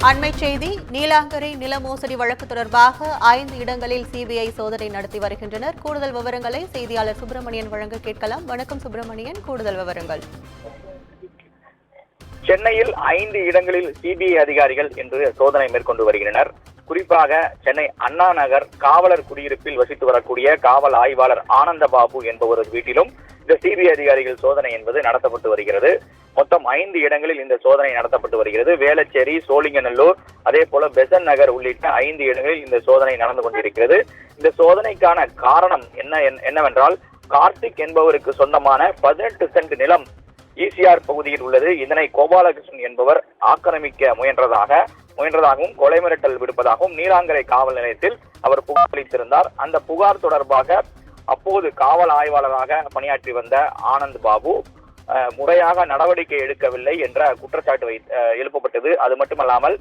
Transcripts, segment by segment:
அண்மை செய்தி நீலாங்கரை நில மோசடி வழக்கு தொடர்பாக 5 இடங்களில் சிபிஐ சோதனை நடத்தி வருகின்றனர். கூடுதல் விவரங்களை செய்தியாளர் சுப்பிரமணியன் வழங்க கேட்கலாம். வணக்கம் சுப்பிரமணியன், கூடுதல் விவரங்கள். சென்னையில் 5 இடங்களில் சிபிஐ அதிகாரிகள் இன்று சோதனை மேற்கொண்டு வருகின்றனர். குறிப்பாக சென்னை அண்ணா நகர் காவலர் குடியிருப்பில் வசித்து வரக்கூடிய காவல் ஆய்வாளர் ஆனந்தபாபு என்பவரது வீட்டிலும் இந்த சிபிஐ அதிகாரிகள் சோதனை என்பது நடத்தப்பட்டு வருகிறது. மொத்தம் 5 இடங்களில் இந்த சோதனை நடத்தப்பட்டு வருகிறது. வேளச்சேரி, சோழிங்கநல்லூர், அதே போல பெசன் நகர் உள்ளிட்ட 5 இடங்களில் இந்த சோதனை நடந்து கொண்டிருக்கிறது. இந்த சோதனைக்கான காரணம் என்னவென்றால், கார்த்திக் என்பவருக்கு சொந்தமான 18 சென்ட் நிலம் ஈசிஆர் பகுதியில் உள்ளது. இதனை கோபாலகிருஷ்ணன் என்பவர் ஆக்கிரமிக்க முயன்றதாகவும் கொலை மிரட்டல் விடுப்பதாகவும் நீலாங்கரை காவல் நிலையத்தில் அவர் புகார் அளித்திருந்தார். அந்த புகார் தொடர்பாக அப்போது காவல் ஆய்வாளராக பணியாற்றி வந்த ஆனந்த் பாபு முறையாக நடவடிக்கை எடுக்கவில்லை என்ற குற்றச்சாட்டு எழுப்பப்பட்டது. அது மட்டுமல்லாமல்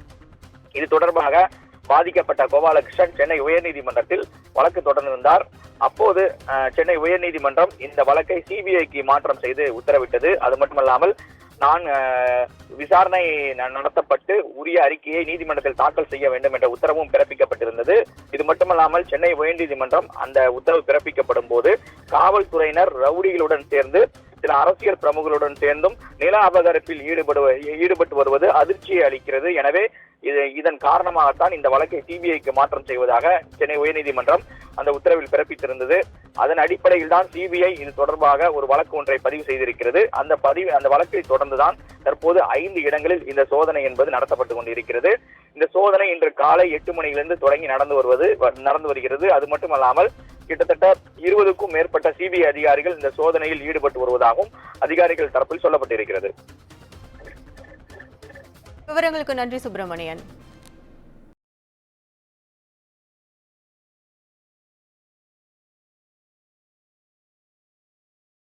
இது தொடர்பாக பாதிக்கப்பட்ட கோபாலகிருஷ்ணன் சென்னை உயர்நீதிமன்றத்தில் வழக்கு தொடர்ந்திருந்தார். அப்போது சென்னை உயர்நீதிமன்றம் இந்த வழக்கை சிபிஐக்கு மாற்றம் செய்து உத்தரவிட்டது. அது மட்டுமல்லாமல் விசாரணை நடத்தப்பட்டு உரிய அறிக்கையை நீதிமன்றத்தில் தாக்கல் செய்ய வேண்டும் என்ற உத்தரவும் பிறப்பிக்கப்பட்டிருந்தது. இது மட்டுமல்லாமல் சென்னை உயர்நீதிமன்றம் அந்த உத்தரவு பிறப்பிக்கப்படும் போது காவல்துறையினர் ரவுடிகளுடன் சேர்ந்து சில அரசியல் பிரமுகர்களுடன் சேர்ந்தும் நில அபகரிப்பில் ஈடுபட்டு வருவது அதிர்ச்சியை அளிக்கிறது. எனவே இதன் காரணமாகத்தான் இந்த வழக்கை சிபிஐக்கு மாற்றம் செய்வதாக சென்னை உயர்நீதிமன்றம் அந்த உத்தரவில் பிறப்பித்திருந்தது. அதன் அடிப்படையில் தான் சிபிஐ இது தொடர்பாக ஒரு வழக்கு ஒன்றை பதிவு செய்திருக்கிறது. அந்த வழக்கை தொடர்ந்துதான் தற்போது 5 இடங்களில் இந்த சோதனை என்பது நடத்தப்பட்டு கொண்டிருக்கிறது. இந்த சோதனை இன்று காலை 8 மணியிலிருந்து தொடங்கி நடந்து வருகிறது. அது மட்டுமல்லாமல் கிட்டத்தட்ட 20க்கும் மேற்பட்ட சிபிஐ அதிகாரிகள் இந்த சோதனையில் ஈடுபட்டு வருவதாகவும் அதிகாரிகள் தரப்பில் சொல்லப்பட்டிருக்கிறது. விவரங்களுக்கு நன்றி சுப்பிரமணியன்.